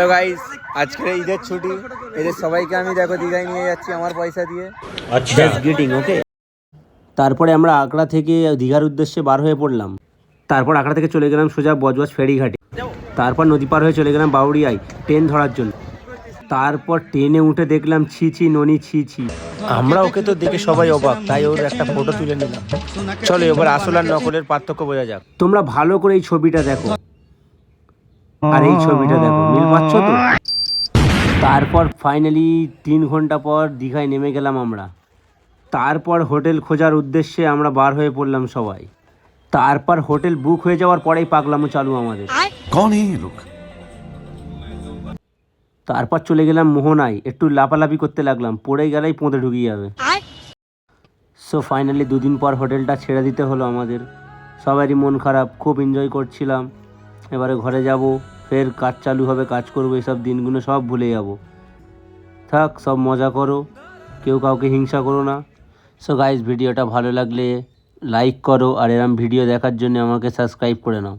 তো গাইস আজকে ঈদের ছুটি, এদের সবাইকে আমি দেখো দীঘায় নিয়ে যাচ্ছি আমার পয়সা দিয়ে। আচ্ছা গ্রিটিং ওকে। তারপরে আমরা আগ্রা থেকে দীঘার উদ্দেশ্যে বার হয়ে পড়লাম। তারপর আগ্রা থেকে চলে গেলাম সোজা বজবজ ফেরিঘাটে। তারপর নদী পার হয়ে চলে গেলাম বাউরিয়ায় ট্রেন ধরার জন্য। তারপর ট্রেনে উঠে দেখলাম ছি ছি ননি ছি ছি। আমরা ওকে তো দেখে সবাই অবাক, তাই ওর একটা ফটো তুলে নিলাম। চলো এবার আসল আর নকলের পার্থক্য বোঝা যাক। তোমরা ভালো করে এই ছবিটা দেখো আর এই ছবিটা দেখো, মিল পাচ্ছ তো? তারপর ফাইনালি 3 ঘন্টা পর দীঘায় নেমে গেলাম আমরা। তারপর হোটেল খোঁজার উদ্দেশ্যে আমরা বার হয়ে পড়লাম সবাই। তারপর হোটেল বুক হয়ে যাওয়ার পরেই পাগলামো চালু আমাদের। कौन है ये लोग? তারপর চলে গেলাম মোহনায়, একটু লাফালাফি করতে লাগলাম, পড়ে গেলেই পোঁতে ঢুকিয়ে যাবে। সো ফাইনালি 2 দিন পর হোটেলটা ছেড়ে দিতে হলো আমাদের। সবারই মন খারাপ, খুব এনজয় করছিলাম। এবারে ঘরে যাব, ফের কাজ চালু হবে, কাজ করবো, এসব দিনগুলো সব ভুলে যাব। থাক, সব মজা করো, কেউ কাউকে হিংসা করো না। সো গাইস, ভিডিওটা ভালো লাগলে লাইক করো আর এরম ভিডিও দেখার জন্য আমাকে সাবস্ক্রাইব করে নাও।